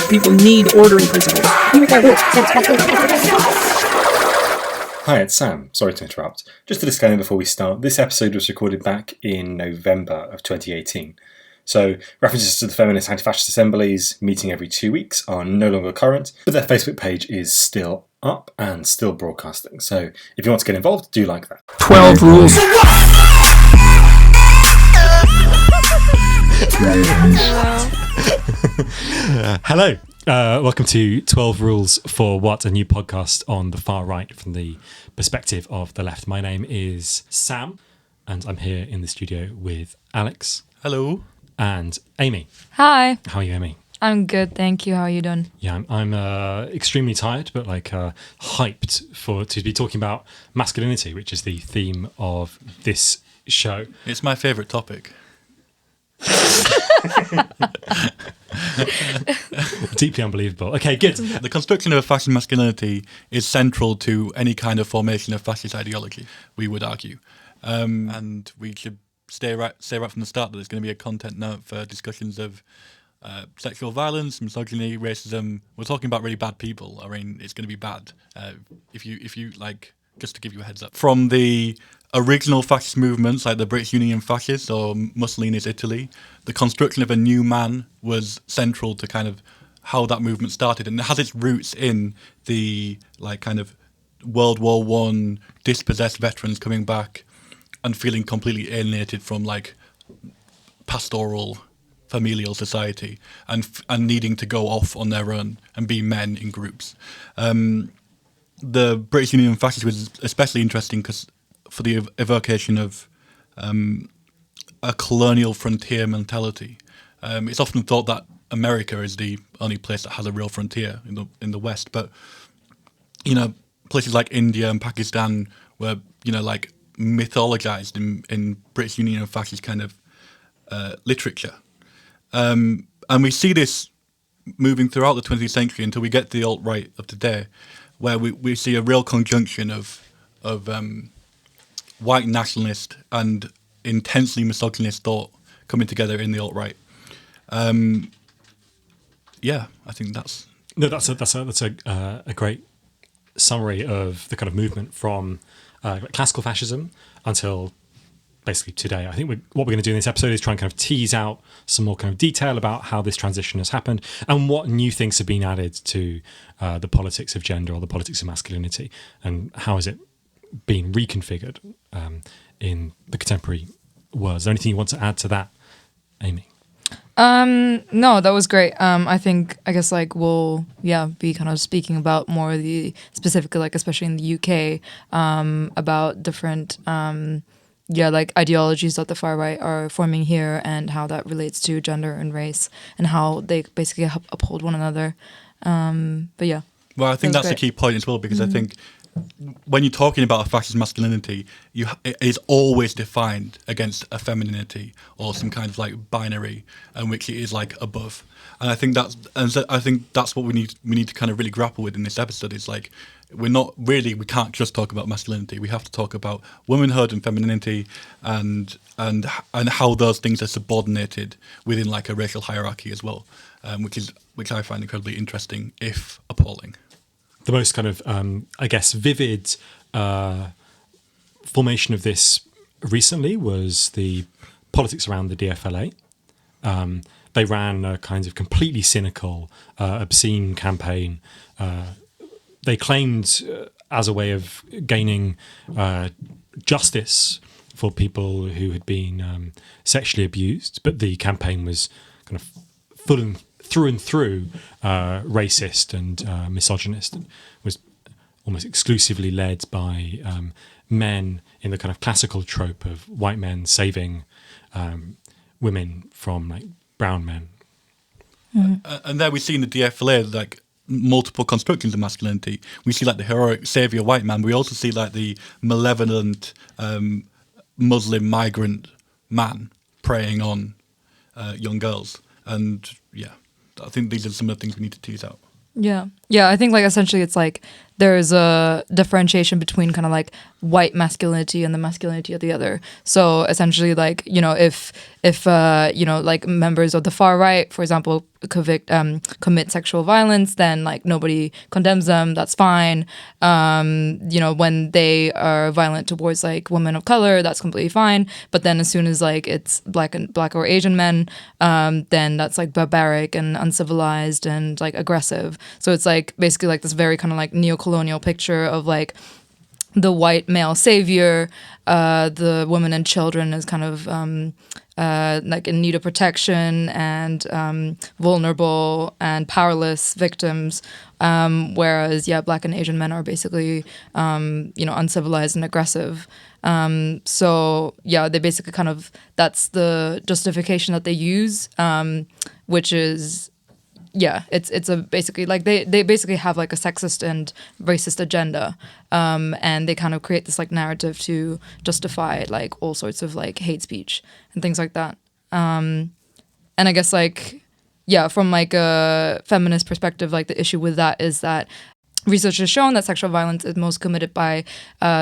People need ordering principles. Hi, it's Sam. Sorry to interrupt. Just a disclaimer before we start. This episode was recorded back in November of 2018. So references to the Feminist Anti-Fascist Assemblies meeting every 2 weeks are no longer current, but their Facebook page is still up and still broadcasting. So if you want to get involved, do like that. 12 rules. Hello. Welcome to 12 Rules for What, a new podcast on the far right from the perspective of the left. My name is Sam, and I'm here in the studio with Alex. Hello. And Amy. Hi. How are you, Amy? I'm good, thank you. How are you doing? Yeah, I'm extremely tired, but hyped to be talking about masculinity, which is the theme of this show. It's my favourite topic. Deeply unbelievable. Okay, good. The construction of a fascist masculinity is central to any kind of formation of fascist ideology, we would argue. And we should say right from the start that there's going to be a content note for discussions of sexual violence, misogyny, racism. We're talking about really bad people. I mean, it's going to be bad. If you like, just to give you a heads up. From the original fascist movements like the British Union Fascists or Mussolini's Italy, the construction of a new man was central to kind of how that movement started, and it has its roots in the like kind of World War I dispossessed veterans coming back and feeling completely alienated from like pastoral familial society and needing to go off on their own and be men in groups. The British Union Fascists was especially interesting because for the evocation of a colonial frontier mentality. It's often thought that America is the only place that has a real frontier in the West, but you know, places like India and Pakistan were like mythologized in British Union Fascist kind of literature, and we see this moving throughout the 20th century until we get to the alt-right of today, where we see a real conjunction of white nationalist and intensely misogynist thought coming together in the alt-right. Yeah, I think that's a great summary of the kind of movement from classical fascism until basically today. I think what we're going to do in this episode is try and kind of tease out some more kind of detail about how this transition has happened and what new things have been added to the politics of gender or the politics of masculinity, and how has it been reconfigured in the contemporary world. Is there anything you want to add to that, Amy? No, that was great. I guess like we'll be kind of speaking about more of the specifically like especially in the UK about different like ideologies that the far right are forming here and how that relates to gender and race and how they basically uphold one another. But yeah. Well, I think that's a key point as well, because I think when you're talking about a fascist masculinity, it is always defined against a femininity or some kind of like binary, in which it is like above. And I think that's what we need to kind of really grapple with in this episode. Is like we can't just talk about masculinity. We have to talk about womanhood and femininity and how those things are subordinated within like a racial hierarchy as well, which I find incredibly interesting, if appalling. The most kind of, vivid formation of this recently was the politics around the DFLA. They ran a kind of completely cynical, obscene campaign. They claimed as a way of gaining justice for people who had been sexually abused, but the campaign was kind of through and through racist and misogynist, and was almost exclusively led by men in the kind of classical trope of white men saving women from like brown men. And there we see in the DFLA like multiple constructions of masculinity. We see like the heroic saviour white man. We also see like the malevolent Muslim migrant man preying on young girls. And yeah, I think these are some of the things we need to tease out. Yeah. I think like essentially it's like there's a differentiation between kind of like white masculinity and the masculinity of the other. So essentially, like, you know, if you know, like members of the far right, for example, commit sexual violence, then like nobody condemns them. That's fine. You know, when they are violent towards like women of color, that's completely fine. But then as soon as like it's black or Asian men, then that's like barbaric and uncivilized and like aggressive. So it's like basically like this very kind of like neo-colonial picture of like the white male savior, the women and children as kind of like in need of protection and vulnerable and powerless victims, whereas black and Asian men are basically you know, uncivilized and aggressive. So they basically kind of, that's the justification that they use, which is it's a basically like they basically have like a sexist and racist agenda, and they kind of create this like narrative to justify like all sorts of like hate speech and things like that. And I guess like from like a feminist perspective, like the issue with that is that research has shown that sexual violence is most committed by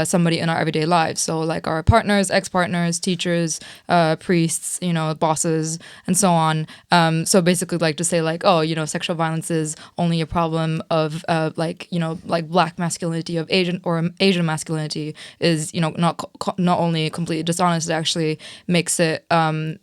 somebody in our everyday lives. So like our partners, ex-partners, teachers, priests, you know, bosses, and so on. So basically like to say like, oh, you know, sexual violence is only a problem of like, you know, like black masculinity of Asian masculinity is, you know, not only completely dishonest, it actually makes it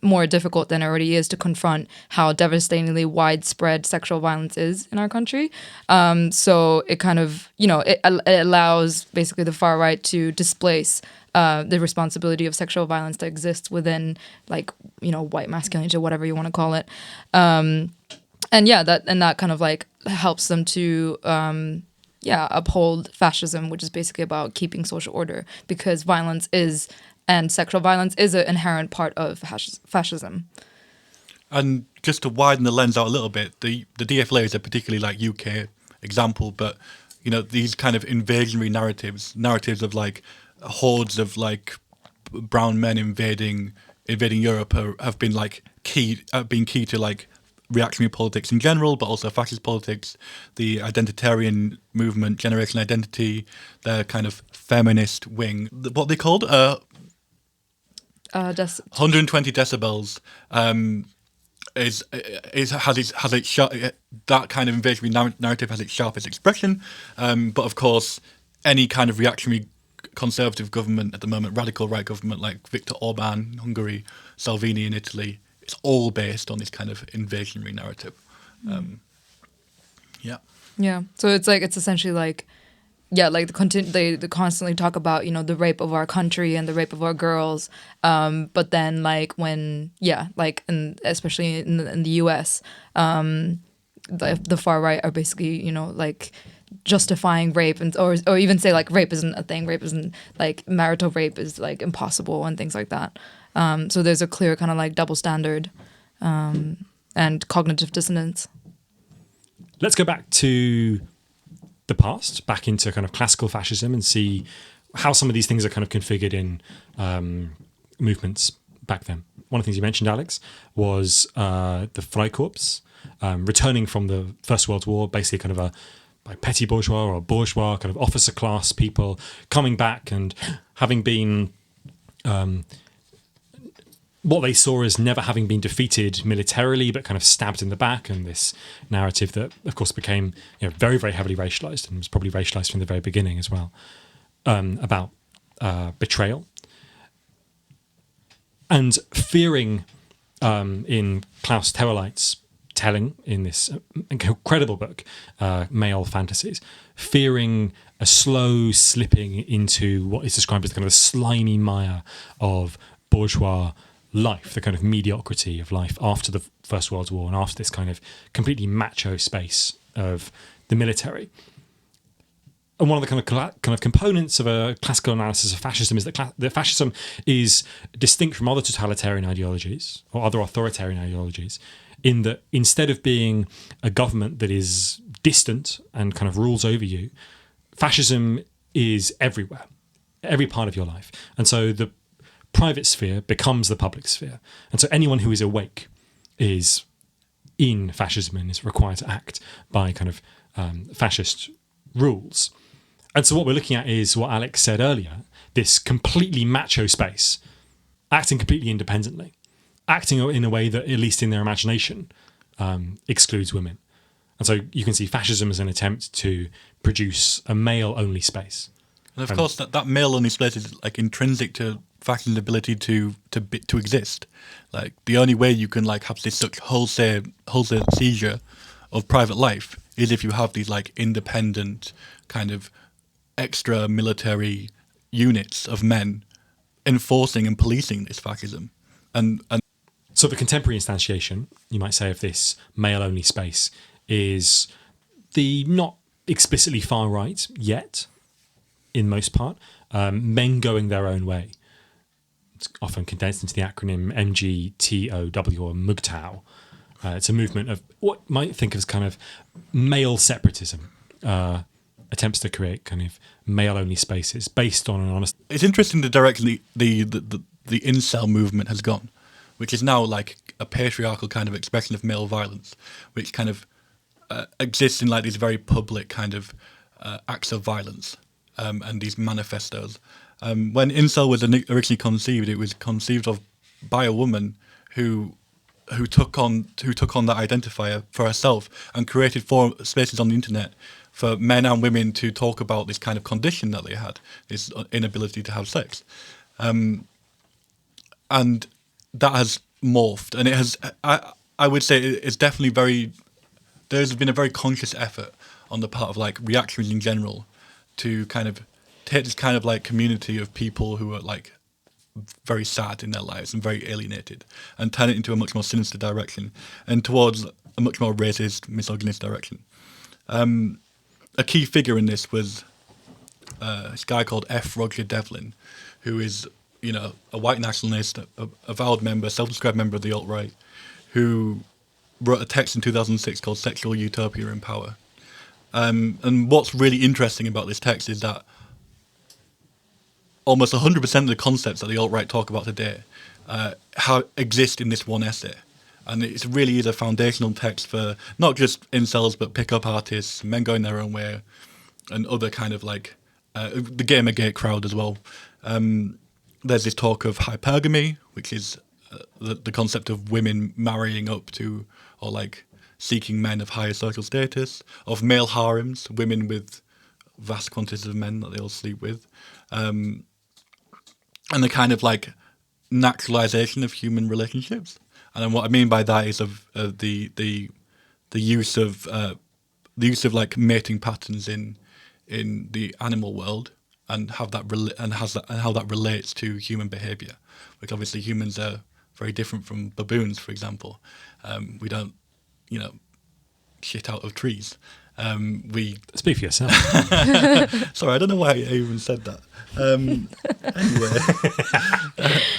more difficult than it already is to confront how devastatingly widespread sexual violence is in our country. So it kind of, you know, it allows basically the far right to displace the responsibility of sexual violence that exists within, like, you know, white masculinity or whatever you want to call it, and that kind of like helps them to uphold fascism, which is basically about keeping social order, because violence is, and sexual violence is an inherent part of fascism. And just to widen the lens out a little bit, the DFLA is a particularly like UK example, but you know, these kind of invasionary narratives of like hordes of like brown men invading Europe have been like key to like reactionary politics in general, but also fascist politics, the identitarian movement, Generation Identity, their kind of feminist wing, what they called 120 decibels. Has its that kind of invasionary narrative has its sharpest expression, but of course, any kind of reactionary conservative government at the moment, radical right government like Viktor Orban in Hungary, Salvini in Italy, it's all based on this kind of invasionary narrative. So it's essentially like. Like they constantly talk about, you know, the rape of our country and the rape of our girls, but then like when especially in the U.S., the far right are basically, you know, like justifying rape and or even say like rape isn't a thing, rape isn't like marital rape is like impossible and things like that. So there's a clear kind of like double standard and cognitive dissonance. Let's go back to the past, back into kind of classical fascism, and see how some of these things are kind of configured in movements back then. One of the things you mentioned, Alex, was the Freikorps, returning from the First World War, basically kind of a like petty bourgeois or bourgeois kind of officer class people coming back and having been what they saw as never having been defeated militarily, but kind of stabbed in the back, and this narrative that, of course, became, you know, very, very heavily racialized, and was probably racialized from the very beginning as well, about betrayal and fearing, in Klaus Theweleit's telling in this incredible book, Male Fantasies, fearing a slow slipping into what is described as kind of a slimy mire of bourgeois life, the kind of mediocrity of life after the First World War and after this kind of completely macho space of the military. And one of the kind of components of a classical analysis of fascism is that fascism is distinct from other totalitarian ideologies or other authoritarian ideologies, in that instead of being a government that is distant and kind of rules over you, fascism is everywhere, every part of your life. And so the private sphere becomes the public sphere. And so anyone who is awake is in fascism and is required to act by kind of fascist rules. And so what we're looking at is what Alex said earlier, this completely macho space, acting completely independently, acting in a way that, at least in their imagination, excludes women. And so you can see fascism as an attempt to produce a male-only space. And of course, that male-only space is like intrinsic to fascism's ability to exist. Like the only way you can like have this such wholesale seizure of private life is if you have these like independent kind of extra military units of men enforcing and policing this fascism. And so the contemporary instantiation, you might say, of this male-only space is the not explicitly far right yet, in most part, men going their own way. It's often condensed into the acronym MGTOW or MGTOW. It's a movement of what you might think of as kind of male separatism, attempts to create kind of male-only spaces based on an honest. It's interesting the direction the incel movement has gone, which is now like a patriarchal kind of expression of male violence, which kind of exists in like these very public kind of acts of violence and these manifestos. When incel was originally conceived, it was conceived of by a woman who took on that identifier for herself and created spaces on the internet for men and women to talk about this kind of condition that they had, this inability to have sex. And that has morphed, and it has, I would say it's definitely there's been a very conscious effort on the part of like reactionaries in general to kind of take this kind of like community of people who are like very sad in their lives and very alienated and turn it into a much more sinister direction and towards a much more racist, misogynist direction. A key figure in this was this guy called F. Roger Devlin, who is, you know, a white nationalist, a avowed member, self-described member of the alt-right, who wrote a text in 2006 called Sexual Utopia in Power. And what's really interesting about this text is that almost 100% of the concepts that the alt-right talk about today exist in this one essay. And it really is a foundational text for not just incels, but pick-up artists, men going their own way, and other kind of like the Gamergate crowd as well. There's this talk of hypergamy, which is the concept of women marrying up to or like seeking men of higher social status, of male harems, women with vast quantities of men that they all sleep with, and the kind of like naturalization of human relationships. And then what I mean by that is of the use of like mating patterns in the animal world, and how that relates to human behaviour, which obviously humans are very different from baboons, for example. We don't, you know, shit out of trees. We Speak for yourself. Sorry, I don't know why I even said that. Anyway,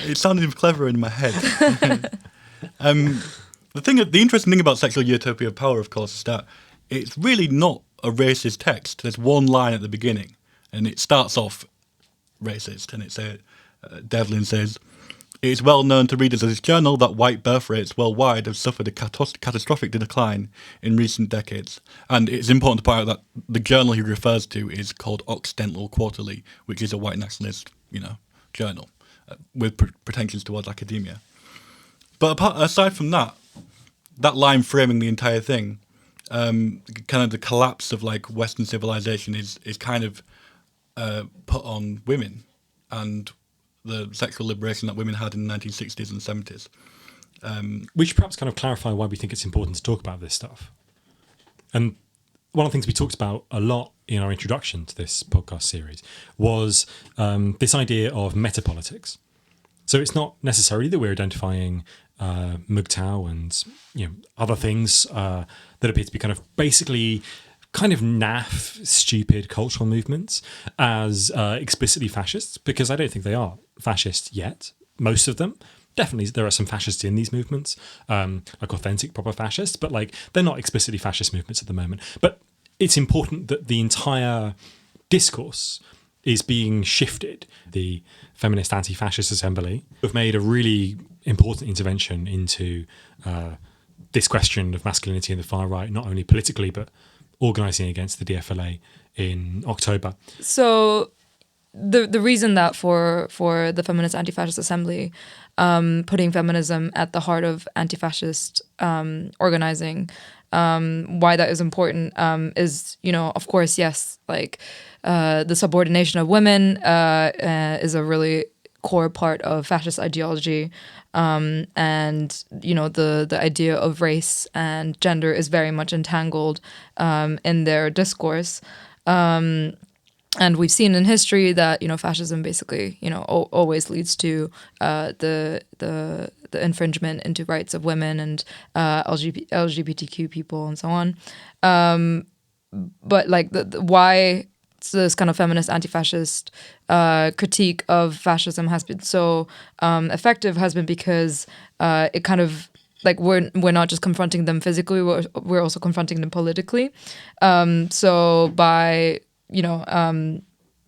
it sounded clever in my head. The interesting thing about Sexual Utopia of Power, of course, is that it's really not a racist text. There's one line at the beginning, and it starts off racist, and it's Devlin says, "It is well known to readers of this journal that white birth rates worldwide have suffered a catastrophic decline in recent decades." And it's important to point out that the journal he refers to is called Occidental Quarterly, which is a white nationalist, you know, journal with pretensions towards academia. But aside from that line framing the entire thing, kind of the collapse of like Western civilization is kind of put on women and the sexual liberation that women had in the 1960s and 70s. We should perhaps kind of clarify why we think it's important to talk about this stuff. And one of the things we talked about a lot in our introduction to this podcast series was this idea of metapolitics. So it's not necessarily that we're identifying MGTOW and, you know, other things that appear to be kind of basically kind of naff, stupid cultural movements as explicitly fascists, because I don't think they are fascist yet, most of them. Definitely there are some fascists in these movements, like authentic, proper fascists, but like they're not explicitly fascist movements at the moment. But it's important that the entire discourse is being shifted. The Feminist Anti-Fascist Assembly have made a really important intervention into this question of masculinity in the far right, not only politically, but organising against the DFLA in October. So the reason that for the Feminist Anti-Fascist Assembly, putting feminism at the heart of anti-fascist organizing, why that is important is, of course, yes, like the subordination of women is a really core part of fascist ideology, and the idea of race and gender is very much entangled in their discourse. And we've seen in history that fascism basically always leads to the infringement into rights of women and LGBTQ people and so on. But like why this kind of feminist anti-fascist critique of fascism has been so effective has been because it kind of like we're not just confronting them physically, we're also confronting them politically. So by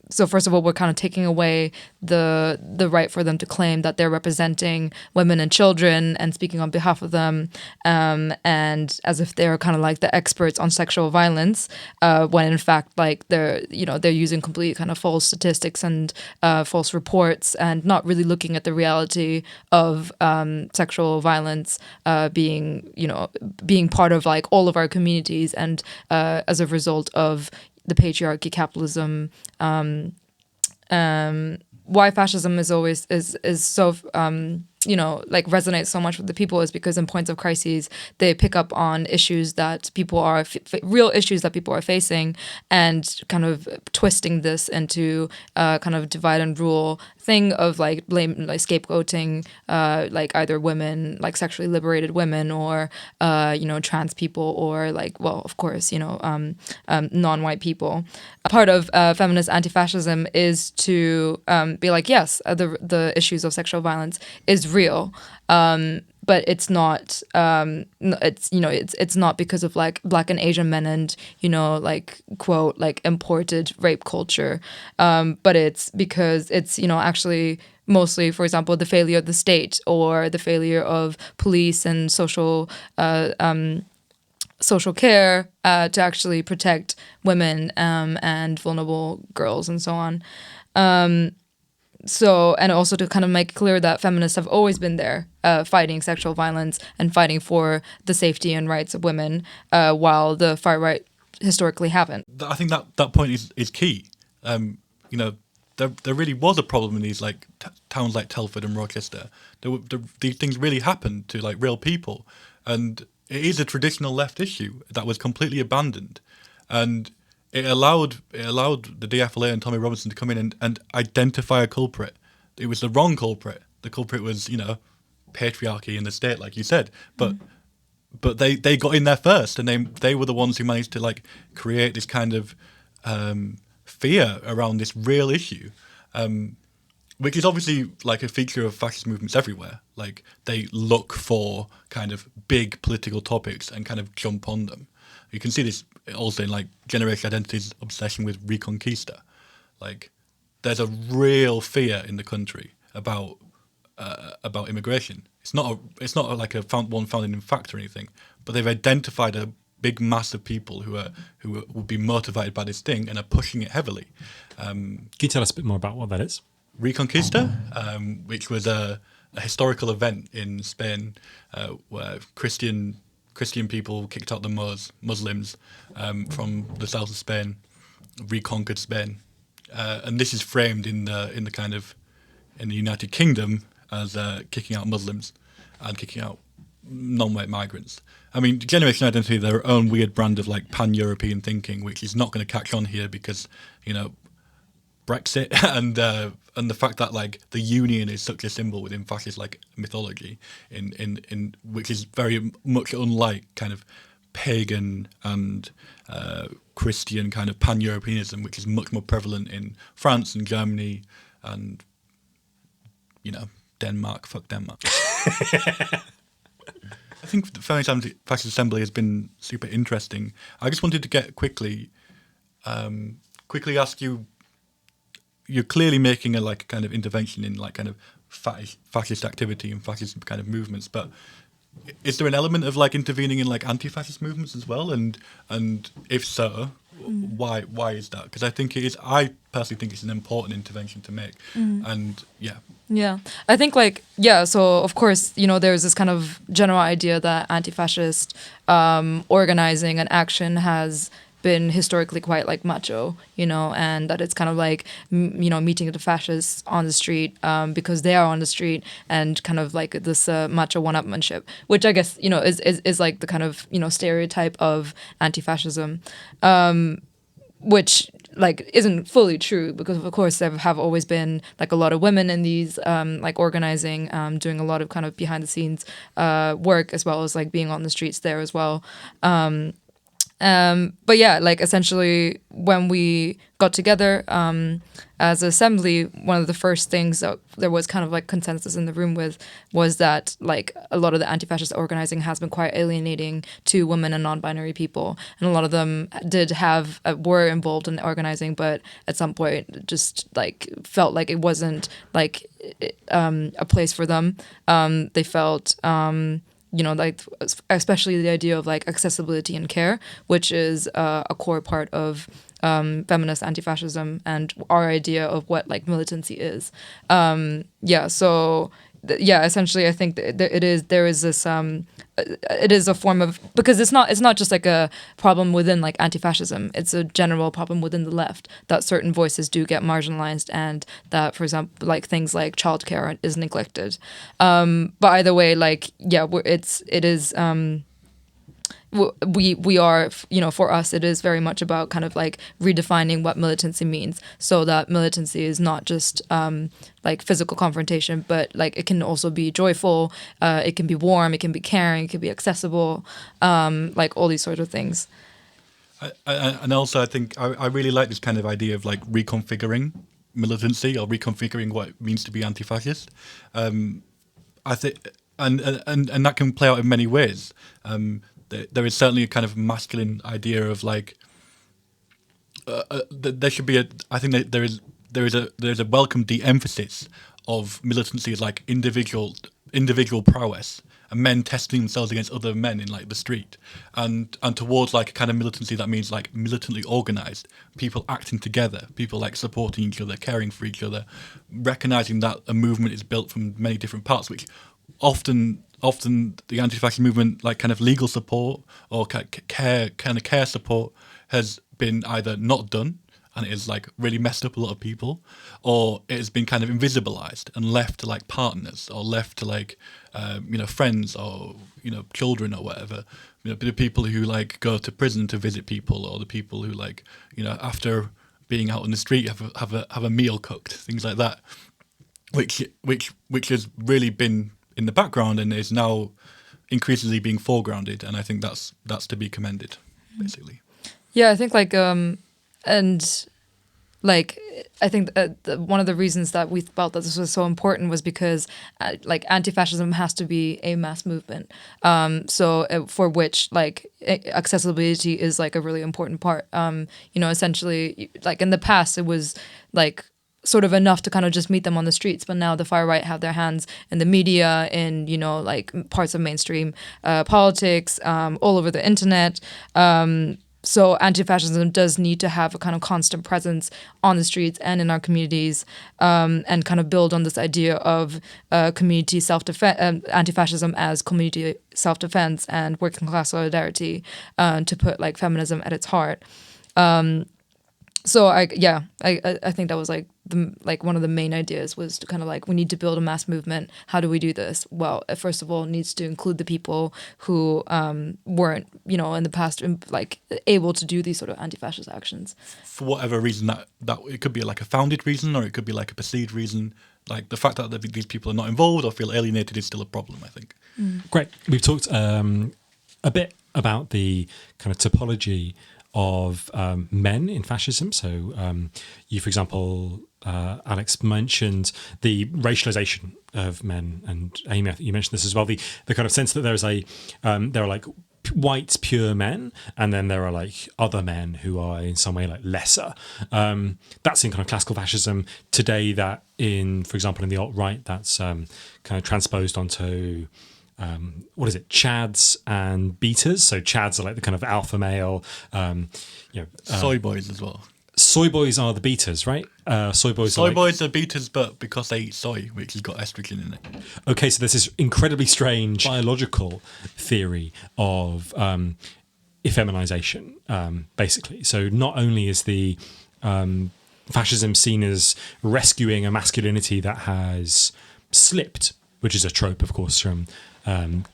so first of all, we're kind of taking away the right for them to claim that they're representing women and children and speaking on behalf of them, and as if they're kind of like the experts on sexual violence, when in fact like they're using complete kind of false statistics and false reports and not really looking at the reality of sexual violence being part of like all of our communities, and as a result of the patriarchy, capitalism, why fascism is always is so like resonates so much with the people is because in points of crises they pick up on issues that people are real issues that people are facing, and kind of twisting this into kind of divide and rule thing of like blame, like scapegoating like either women, like sexually liberated women, or trans people, or like, well, of course, non-white people. Part of feminist anti-fascism is to be like, yes, the issues of sexual violence is real, but it's not it's not because of like Black and Asian men and like quote like imported rape culture, but it's because it's actually mostly, for example, the failure of the state or the failure of police and social care to actually protect women and vulnerable girls and so on. So, and also to kind of make clear that feminists have always been there fighting sexual violence and fighting for the safety and rights of women, while the far right historically haven't. I think that point is key. There really was a problem in these like towns like Telford and Rochester. These things really happened to like real people, and it is a traditional left issue that was completely abandoned, and it allowed the DFLA and Tommy Robinson to come in and identify a culprit. It was the wrong culprit. The culprit was patriarchy in the state, like you said, but they got in there first, and they were the ones who managed to like create this kind of fear around this real issue, which is obviously like a feature of fascist movements everywhere. Like they look for kind of big political topics and kind of jump on them. You can see this also in like Generation Identity's obsession with Reconquista. Like there's a real fear in the country about immigration. It's not like a one founded in fact or anything, but they've identified a big mass of people who will be motivated by this thing and are pushing it heavily. Can you tell us a bit more about what that is? Reconquista, which was a historical event in Spain where Christian people kicked out the Muslims from the south of Spain, reconquered Spain, and this is framed in the United Kingdom as kicking out Muslims and kicking out non-white migrants. I mean, Generation Identity, their own weird brand of like pan-European thinking, which is not going to catch on here because Brexit and the fact that like the union is such a symbol within fascist like mythology, in which is very much unlike kind of pagan and Christian kind of pan-Europeanism, which is much more prevalent in France and Germany and Denmark. Fuck Denmark. I think the Feminist Anti-Fascist Assembly has been super interesting. I just wanted to get quickly ask you. You're clearly making a kind of intervention in like kind of fascist activity and fascist kind of movements, but is there an element of like intervening in like anti-fascist movements as well? And if so, why is that? Because I think it is. I personally think it's an important intervention to make. And yeah. Yeah, I think like, yeah, so of course, there's this kind of general idea that anti-fascist organizing and action has been historically quite like macho, and that it's kind of like, meeting the fascists on the street because they are on the street, and kind of like this macho one-upmanship, which I guess, is like the kind of, stereotype of anti-fascism, which like isn't fully true, because of course there have always been like a lot of women in these like organizing, doing a lot of kind of behind the scenes work, as well as like being on the streets there as well. But yeah, like essentially when we got together as an assembly, one of the first things that there was kind of like consensus in the room with was that like a lot of the anti-fascist organizing has been quite alienating to women and non-binary people, and a lot of them were involved in organizing, but at some point just like felt like it wasn't like a place for them. They felt like especially the idea of like accessibility and care, which is a core part of feminist anti-fascism and our idea of what like militancy is. Essentially I think that it is a form of, because it's not just like a problem within like anti-fascism, it's a general problem within the left, that certain voices do get marginalized, and that, for example, like things like childcare is neglected. But either way, like, yeah, we are, for us, it is very much about kind of like redefining what militancy means, so that militancy is not just like physical confrontation, but like it can also be joyful, it can be warm, it can be caring, it can be accessible, like all these sort of things. And also I think I really like this kind of idea of like reconfiguring militancy, or reconfiguring what it means to be anti-fascist. I think, and that can play out in many ways. There is certainly a kind of masculine idea of like there should be I think that there is a welcome de-emphasis of militancy as like individual prowess, and men testing themselves against other men in like the street, and towards like a kind of militancy that means like militantly organized, people acting together, people like supporting each other, caring for each other, recognizing that a movement is built from many different parts, which often the anti-fascist movement, like kind of legal support or care support, has been either not done, and it has like really messed up a lot of people, or it has been kind of invisibilized and left to like partners, or left to like friends, or children, or whatever. The people who like go to prison to visit people, or the people who like after being out on the street have a meal cooked, things like that, which has really been in the background and is now increasingly being foregrounded, and I think that's to be commended, basically. Yeah, I think like and like I think one of the reasons that we felt that this was so important was because like anti-fascism has to be a mass movement, for which like accessibility is like a really important part. Essentially, like in the past it was like sort of enough to kind of just meet them on the streets, but now the far right have their hands in the media, in like parts of mainstream politics, all over the internet. So anti-fascism does need to have a kind of constant presence on the streets and in our communities, and kind of build on this idea of community self-defense, anti-fascism as community self-defense and working class solidarity, to put like feminism at its heart. So I think that was like one of the main ideas, was to kind of like, we need to build a mass movement. How do we do this? Well, first of all, it needs to include the people who weren't, in the past, like able to do these sort of anti-fascist actions. For whatever reason, that it could be like a founded reason, or it could be like a perceived reason. Like the fact that these people are not involved or feel alienated is still a problem, I think. Great. We've talked a bit about the kind of typology of men in fascism. So you, for example, Alex, mentioned the racialization of men, and Amy, I think you mentioned this as well, the kind of sense that there are like white pure men, and then there are like other men who are in some way like lesser. That's in kind of classical fascism today. That in, for example, in the alt-right, that's kind of transposed onto what is it, chads and betas. So chads are like the kind of alpha male, Soy boys as well. soy boys are the betas, right? Soy boys Soy are boys are betas, but because they eat soy, which has got estrogen in it. okay, so there's this incredibly strange biological theory of effeminization, basically. So not only is the fascism seen as rescuing a masculinity that has slipped, which is a trope, of course, from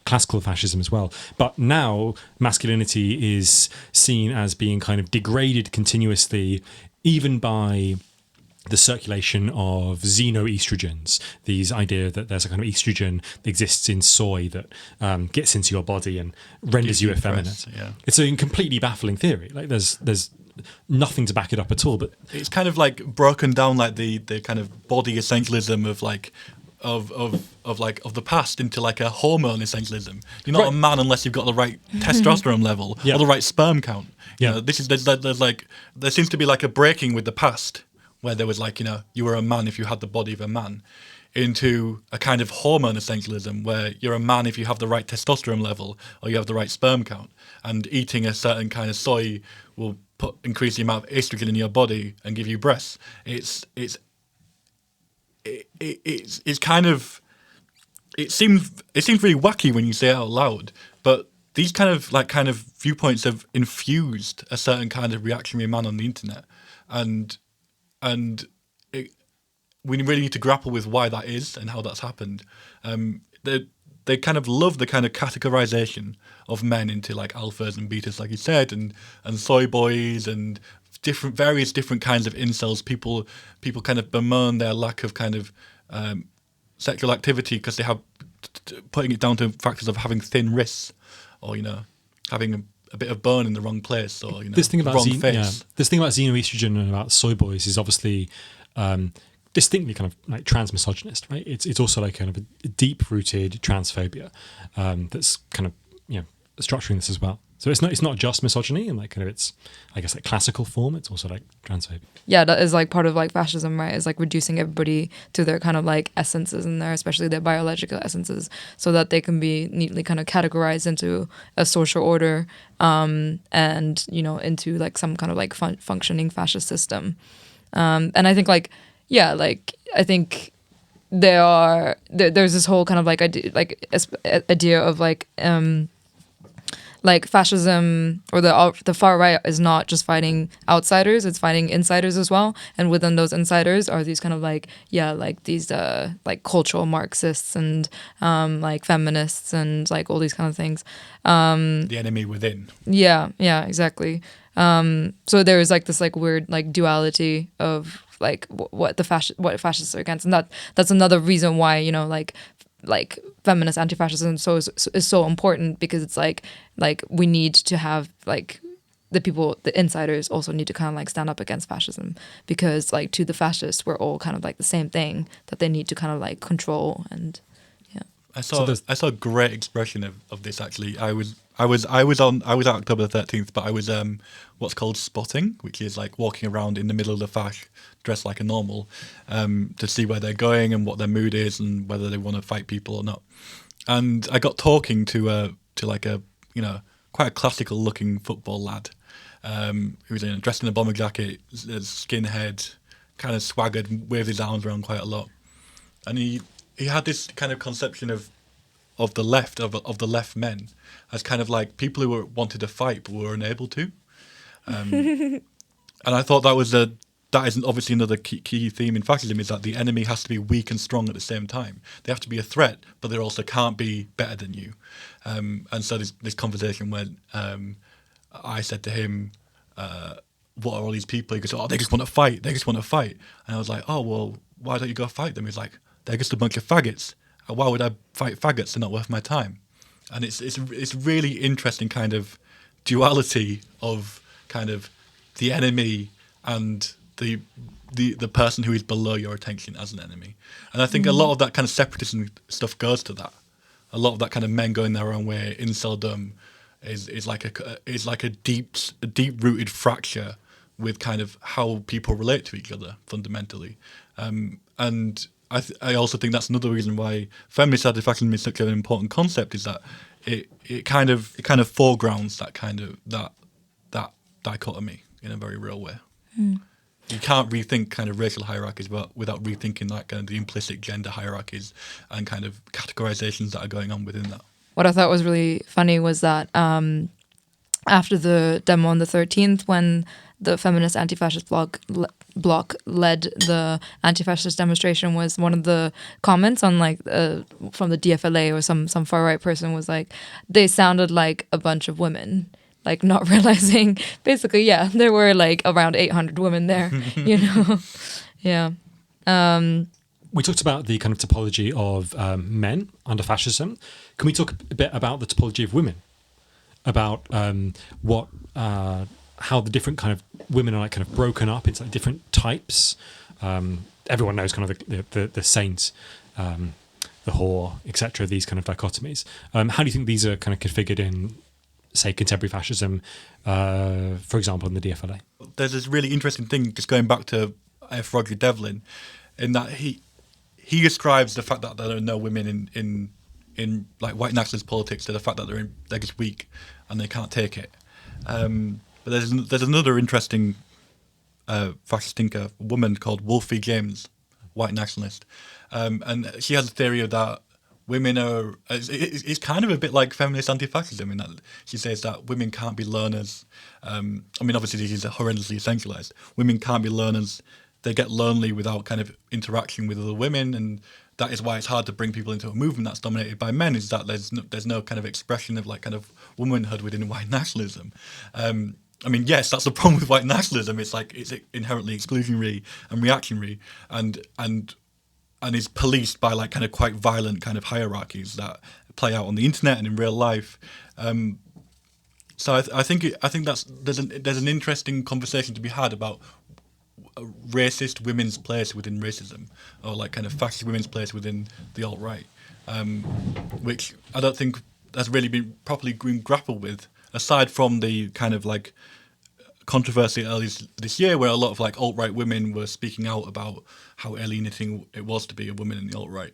classical fascism as well. But now masculinity is seen as being kind of degraded continuously, even by the circulation of xenoestrogens, these idea that there's a kind of estrogen that exists in soy that gets into your body and renders you effeminate. Yeah. It's a completely baffling theory. Like there's nothing to back it up at all. But It's kind of like broken down like the kind of body essentialism of like of the past into like a hormone essentialism. You're not Right. a man unless you've got the right testosterone level Yeah. or the right sperm count. You Yeah. know, there's like there seems to be like a breaking with the past where there was like, you know, you were a man if you had the body of a man, into a kind of hormone essentialism where you're a man if you have the right testosterone level or you have the right sperm count, and eating a certain kind of soy will increase the amount of estrogen in your body and give you breasts. It's kind of, it seems really wacky when you say it out loud, but these kind of viewpoints have infused a certain kind of reactionary man on the internet, and we really need to grapple with why that is and how that's happened. They kind of love the kind of categorization of men into like alphas and betas, like you said, and soy boys and various different kinds of incels. People kind of bemoan their lack of kind of sexual activity because they have putting it down to factors of having thin wrists, or, you know, having a bit of bone in the wrong place, or, you know, this thing about wrong face. this thing about xenoestrogen and about soy boys is obviously distinctly kind of like transmisogynist, right? It's also like kind of a deep-rooted transphobia that's kind of, you know, structuring this as well. So it's not just misogyny and like kind of its, I guess, like classical form. It's also like transphobia. Yeah, that is like part of like fascism, right? Is like reducing everybody to their kind of like essences in there, especially their biological essences, so that they can be neatly kind of categorized into a social order, and, you know, into like some kind of like functioning fascist system. And I think like, yeah, like I think there's this whole kind of like idea of like fascism or the far right is not just fighting outsiders, it's fighting insiders as well. And within those insiders are these kind of like, yeah, like these like cultural Marxists and like feminists and like all these kind of things. The enemy within. Yeah, exactly. So there is like this like weird like duality of like what fascists are against, and that's another reason why, you know, like feminist anti-fascism is so important, because it's like we need to have like the insiders also need to kind of like stand up against fascism, because like to the fascists we're all kind of like the same thing that they need to kind of like control. And yeah, I saw a great expression of this actually. I was at October the 13th, but I was what's called spotting, which is like walking around in the middle of the fash dressed like a normal, to see where they're going and what their mood is and whether they want to fight people or not. And I got talking to like a, you know, quite a classical looking football lad, who was dressed in a bomber jacket, skinhead, kind of swaggered, waved his arms around quite a lot, and he had this kind of conception of the left, of the left men, as kind of like people who wanted to fight but were unable to. And I thought that is obviously another key theme in fascism, is that the enemy has to be weak and strong at the same time. They have to be a threat, but they also can't be better than you. And so this conversation where I said to him, what are all these people? He goes, oh, they just want to fight. They just want to fight. And I was like, oh, well, why don't you go fight them? He's like, they're just a bunch of faggots. Why would I fight faggots? They're not worth my time. And it's really interesting kind of duality of kind of the enemy and the person who is below your attention as an enemy. And I think a lot of that kind of separatism stuff goes to that. A lot of that kind of men going their own way, inceldom, is like a deep rooted fracture with kind of how people relate to each other fundamentally. And I also think that's another reason why feminist anti-fascism is such an important concept, is that it kind of foregrounds that dichotomy in a very real way. You can't rethink kind of racial hierarchies without rethinking that kind of the implicit gender hierarchies and kind of categorizations that are going on within that. What I thought was really funny was that after the demo on the 13th, when the Feminist Anti-Fascist bloc led the anti-fascist demonstration, was one of the comments on like from the DFLA or some far right person was like, they sounded like a bunch of women, like not realizing basically, yeah, there were like around 800 women there, you know. Yeah. We talked about the kind of typology of men under fascism. Can we talk a bit about the typology of women? About how the different kind of women are like kind of broken up into like different types. Everyone knows kind of the saint, the whore, etc. These kind of dichotomies. How do you think these are kind of configured in, say, contemporary fascism, for example, in the DFLA? There's this really interesting thing, just going back to F. Roger Devlin, in that he describes the fact that there are no women in like white nationalist politics to the fact that they're just weak and they can't take it. But there's another interesting fascist thinker, a woman called Wolfie James, white nationalist, and she has a theory of that women are. It's kind of a bit like feminist anti-fascism in that she says that women can't be learners. I mean, obviously this is horrendously essentialized. Women can't be learners. They get lonely without kind of interaction with other women, and that is why it's hard to bring people into a movement that's dominated by men. Is that there's no kind of expression of like kind of womanhood within white nationalism. I mean, yes, that's the problem with white nationalism. It's like it's inherently exclusionary and reactionary, and is policed by like kind of quite violent kind of hierarchies that play out on the internet and in real life. So I think that's there's an interesting conversation to be had about racist women's place within racism, or like kind of fascist women's place within the alt-right, which I don't think has really been properly grappled with, aside from the kind of like controversy earlier this year where a lot of like alt-right women were speaking out about how alienating it was to be a woman in the alt-right.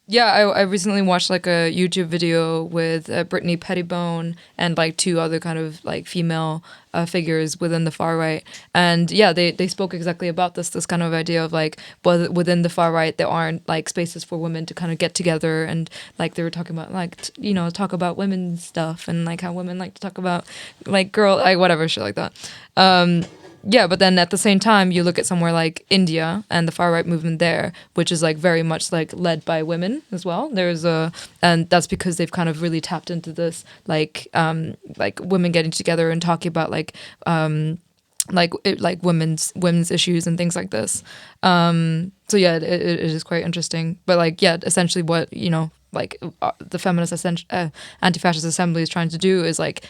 Yeah, I recently watched like a YouTube video with Brittany Pettibone and like two other kind of like female figures within the far right, and yeah, they spoke exactly about this kind of idea of like, well, within the far right there aren't like spaces for women to kind of get together, and like they were talking about like talk about women's stuff and like how women like to talk about like girl like whatever shit like that. Yeah, but then at the same time, you look at somewhere like India and the far right movement there, which is like very much like led by women as well. And that's because they've kind of really tapped into this like women getting together and talking about like women's issues and things like this. So yeah, it is quite interesting. But like yeah, essentially what the Feminist Anti-Fascist Assembly is trying to do is like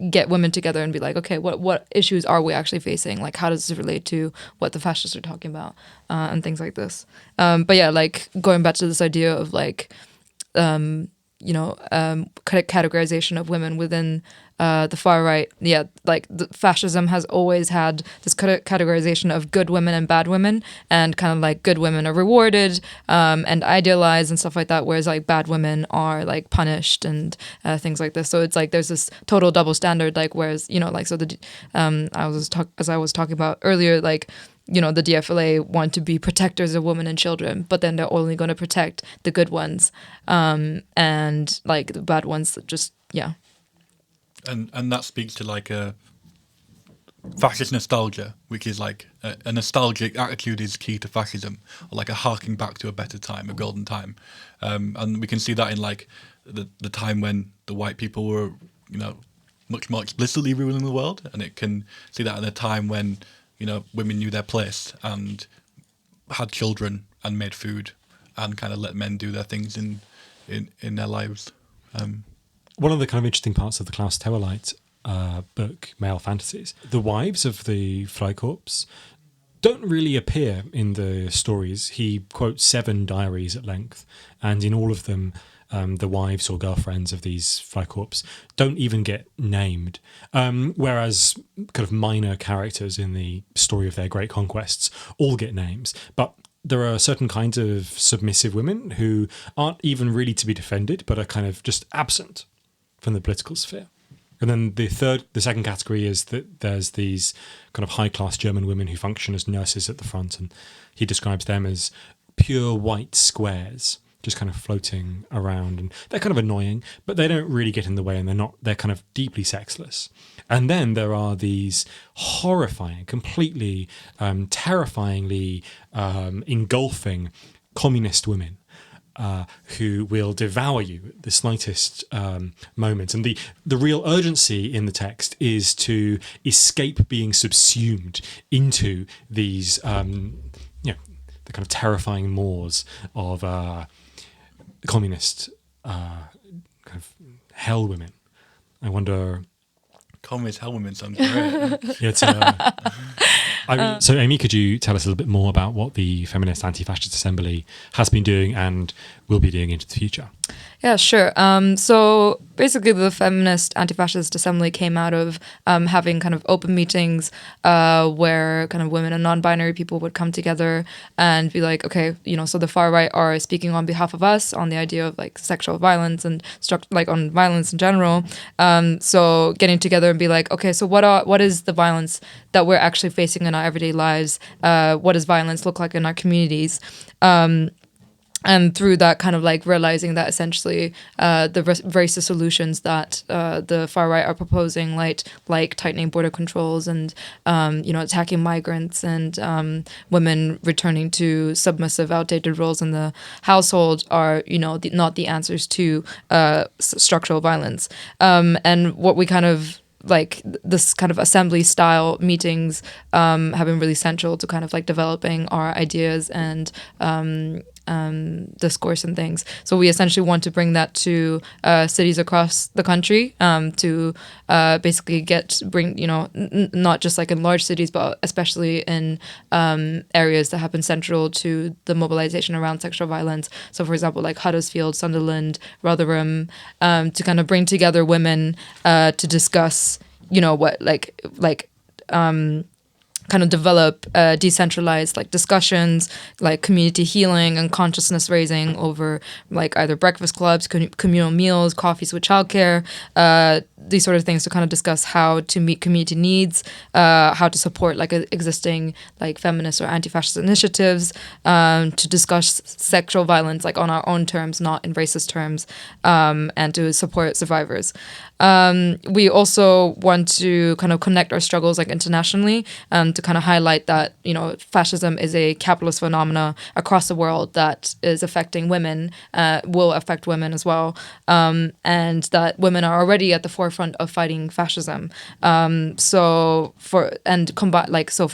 get women together and be like, okay, what issues are we actually facing? Like, how does this relate to what the fascists are talking about, and things like this. But yeah, like going back to this idea of like, categorization of women within the far right. Yeah, like fascism has always had this categorization of good women and bad women, and kind of like good women are rewarded and idealized and stuff like that, whereas like bad women are like punished and things like this. So it's like there's this total double standard. Like whereas as I was talking about earlier, like the DFLA want to be protectors of women and children, but then they're only going to protect the good ones, and like the bad ones just yeah. And that speaks to like a fascist nostalgia, which is like a nostalgic attitude is key to fascism, or like a harking back to a better time, a golden time. And we can see that in like the time when the white people were, much more explicitly ruling the world, and it can see that in a time when, women knew their place and had children and made food and kind of let men do their things in their lives. One of the kind of interesting parts of the Klaus Theweleit book, Male Fantasies, the wives of the Freikorps don't really appear in the stories. He quotes 7 diaries at length, and in all of them, the wives or girlfriends of these Freikorps don't even get named, whereas kind of minor characters in the story of their great conquests all get names. But there are certain kinds of submissive women who aren't even really to be defended, but are kind of just absent from the political sphere. And then the second category is that there's these kind of high-class German women who function as nurses at the front, and he describes them as pure white squares, just kind of floating around, and they're kind of annoying, but they don't really get in the way, and they're kind of deeply sexless. And then there are these horrifying, completely terrifyingly engulfing communist women who will devour you at the slightest moment. And the real urgency in the text is to escape being subsumed into these, the kind of terrifying maws of communist kind of hell women. I wonder... Communist hell women sounds great. Yeah, so Amy, could you tell us a little bit more about what the Feminist Anti-Fascist Assembly has been doing and will be doing into the future? Yeah, sure. So basically the Feminist Anti-Fascist Assembly came out of having kind of open meetings where kind of women and non-binary people would come together and be like, okay, so the far right are speaking on behalf of us on the idea of like sexual violence and on violence in general. So getting together and be like, okay, so what is the violence that we're actually facing in our everyday lives? What does violence look like in our communities? And through that, kind of like realizing that essentially the racist solutions that the far right are proposing, like tightening border controls and attacking migrants and women returning to submissive, outdated roles in the household, are not the answers to structural violence. And what we kind of like this kind of assembly style meetings have been really central to kind of like developing our ideas and discourse and things. So we essentially want to bring that to cities across the country to basically bring not just like in large cities, but especially in areas that have been central to the mobilization around sexual violence. So for example, like Huddersfield, Sunderland, Rotherham, to kind of bring together women to discuss, kind of develop decentralized like discussions, like community healing and consciousness raising over like either breakfast clubs, communal meals, coffees with childcare, these sort of things, to kind of discuss how to meet community needs, how to support like existing like feminist or anti-fascist initiatives, to discuss sexual violence like on our own terms, not in racist terms, and to support survivors. We also want to kind of connect our struggles like internationally, to kind of highlight that, fascism is a capitalist phenomena across the world that is affecting women, will affect women as well, and that women are already at the forefront of fighting fascism. For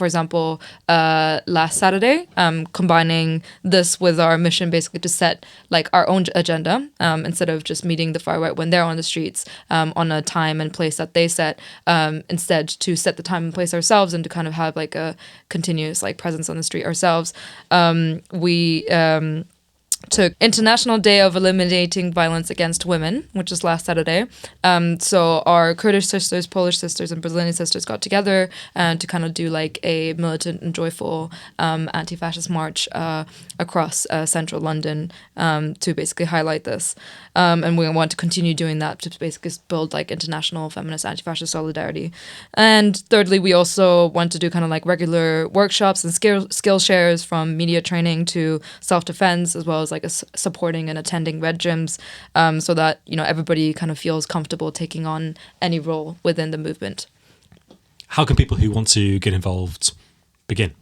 example, last Saturday, combining this with our mission basically to set like our own agenda, instead of just meeting the far right when they're on the streets, on a time and place that they set, instead to set the time and place ourselves and to kind of have like a continuous like presence on the street ourselves. We took International Day of Eliminating Violence Against Women, which is last Saturday. So our Kurdish sisters, Polish sisters, and Brazilian sisters got together to kind of do like a militant and joyful anti-fascist march across central London to basically highlight this. And we want to continue doing that to basically build like international feminist anti-fascist solidarity. And thirdly, we also want to do kind of like regular workshops and skill shares, from media training to self-defense, as well as like supporting and attending red gyms, so that everybody kind of feels comfortable taking on any role within the movement. How can people who want to get involved begin?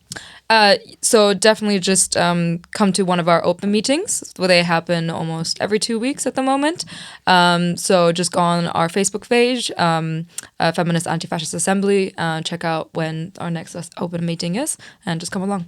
So definitely just come to one of our open meetings, where they happen almost every 2 weeks at the moment. So just go on our Facebook page, Feminist Anti-Fascist Assembly, check out when our next open meeting is, and just come along.